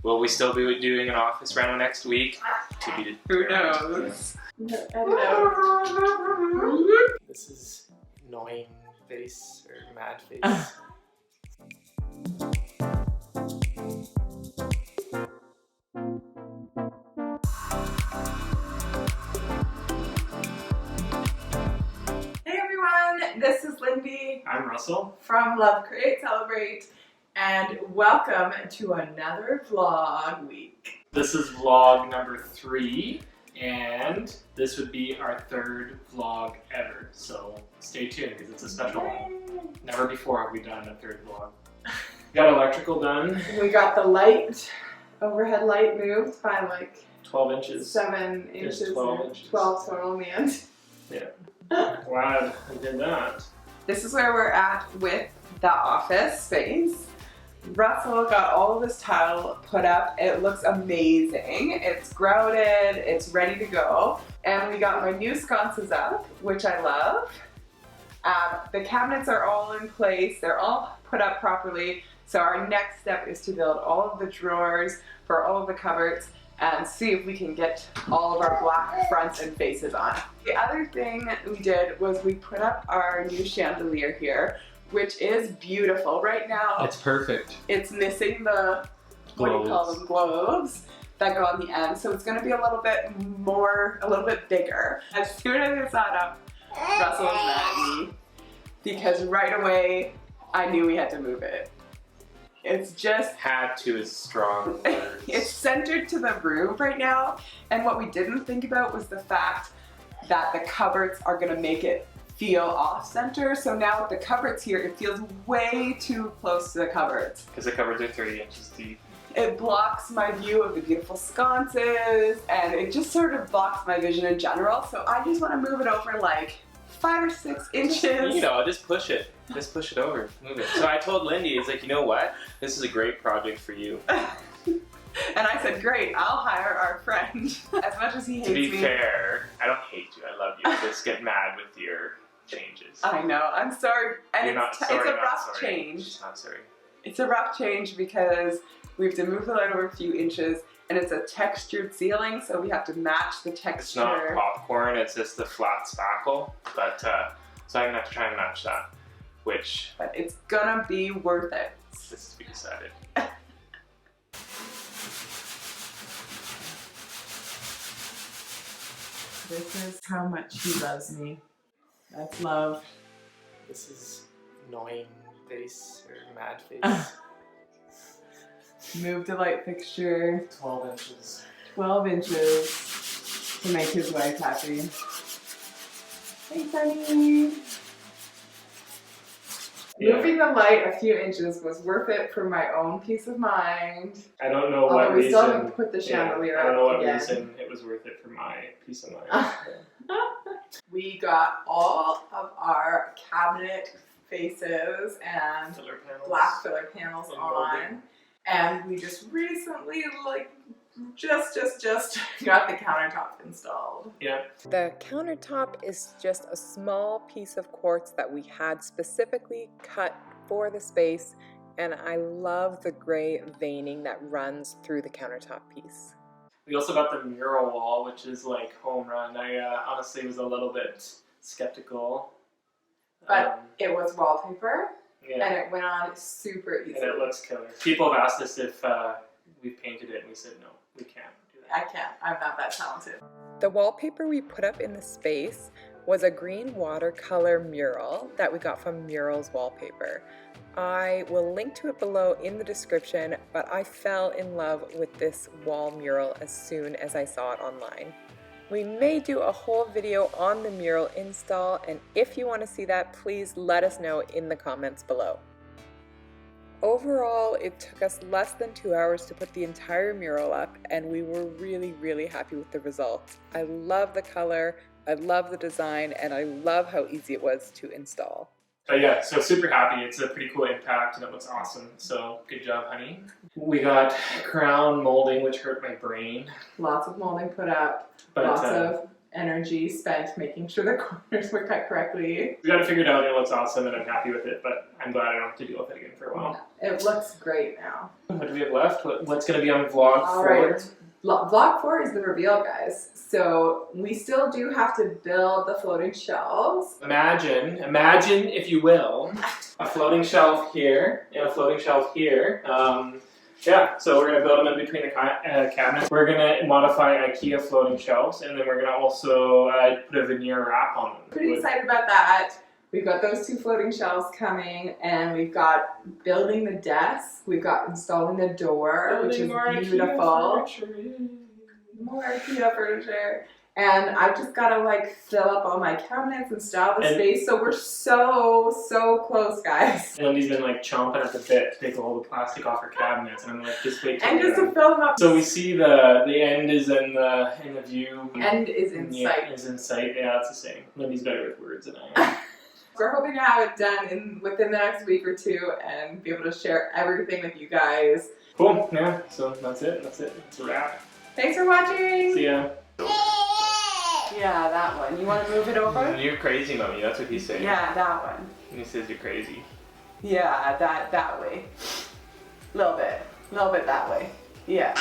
Will we still be doing an office reno next week? To be determined. Who knows? I don't know. This is annoying face or mad face. Hey everyone, this is Lindy. I'm Russell. From Love, Create, Celebrate, and welcome to another vlog week. This is vlog number 3, and this would be our 3rd vlog ever. So stay tuned because it's a special one. Never before have we done a 3rd vlog. Got electrical done. We got the light, overhead light moved by like 12 inches. 7 inches. Just 12 inches. 12 total in the end. Yeah. Glad I did that. This is where we're at with the office space. Russell got all of this tile put up. It looks amazing. It's grouted, it's ready to go. And we got my new sconces up, which I love. The cabinets are all in place. They're all put up properly. So our next step is to build all of the drawers for all of the cupboards and see if we can get all of our black fronts and faces on. The other thing we did was we put up our new chandelier here, which is beautiful. Right now, It's perfect. it's missing the, what do you call them, globes that go on the end. So it's gonna be a little bit bigger. As soon as it's that up, Russell was mad at me because right away, I knew we had to move it. It's just, Had to is strong words. it's centered to the room right now. And what we didn't think about was the fact that the cupboards are gonna make it feel off-center. So now with the cupboards here, it feels way too close to the cupboards. Because the cupboards are 30 inches deep. It blocks my view of the beautiful sconces, and it just sort of blocks my vision in general. So I just want to move it over like 5 or 6 inches. You know, just push it. Just push it over. Move it. So I told Lindy, it's like, you know what? This is a great project for you. And I said, great, I'll hire our friend. As much as he hates me. To be fair, I don't hate you. I love you. Just get mad with your changes. I know, I'm sorry. And You're not it's sorry, a not rough sorry. change. She's not sorry. It's a rough change because we have to move the light over a few inches, and it's a textured ceiling, so we have to match the texture. It's not popcorn, it's just the flat spackle. But, so I'm gonna have to try and match that. Which, But it's gonna be worth it. this is to be decided. This is how much he loves me. That's love. This is annoying face or mad face. Move the light fixture 12 inches. 12 inches to make his wife happy. Thanks, honey. Yeah. Moving the light a few inches was worth it for my own peace of mind. I don't know what Although we reason. still haven't put the chandelier I don't know up what again. reason it was worth it for my peace of mind. We got all of our cabinet faces and Filler panels. black filler panels And on, molding. and we just recently, just got the countertop installed. Yeah. The countertop is just a small piece of quartz that we had specifically cut for the space, and I love the gray veining that runs through the countertop piece. We also got the mural wall, which is like home run. I honestly was a little bit skeptical. But it was wallpaper, yeah. and it went on super easily. And it looks killer. People have asked us if we painted it, and we said no, we can't do that. I can't. I'm not that talented. The wallpaper we put up in the space was a green watercolor mural that we got from MuralsWallpaper. I will link to it below in the description, but I fell in love with this wall mural as soon as I saw it online. We may do a whole video on the mural install, and if you want to see that, please let us know in the comments below. Overall, it took us less than 2 hours to put the entire mural up, and we were really happy with the results. I love the color, I love the design, and I love how easy it was to install. But yeah, so super happy. It's a pretty cool impact and it looks awesome. So good job, honey. We got crown molding, which hurt my brain. Lots of molding put up, But lots of energy spent making sure the corners were cut correctly. We got it figured out and it looks awesome and I'm happy with it, but I'm glad I don't have to deal with it again for a while. It looks great now. What do we have left? What's going to be on vlog 4? Alright, vlog 4 is the reveal, guys. So we still do have to build the floating shelves. Imagine if you will, a floating shelf here and a floating shelf here. Yeah, so we're going to build them in between the cabinets. We're going to modify IKEA floating shelves, and then we're going to also put a veneer wrap on them. Pretty excited about that. We've got those 2 floating shelves coming, and we've got building the desk. We've got installing the door, which is beautiful. More IKEA furniture. And I just gotta like fill up all my cabinets and style the space. So we're so close, guys. Lindy's been like chomping at the bit to take all the plastic off her cabinets, and I'm like, just wait till and just to fill them up. So we see the end is in the view. End is in sight. Is in sight. Yeah, it's the same. Lindy's better with words than I am. We're hoping to have it done within the next week or 2 and be able to share everything with you guys. Cool. Yeah. So that's it. That's a wrap. Thanks for watching. See ya. Yeah, that one. You want to move it over? You're crazy, mommy. That's what he's saying. Yeah, that one. He says you're crazy. Yeah, that way. Little bit that way. Yeah.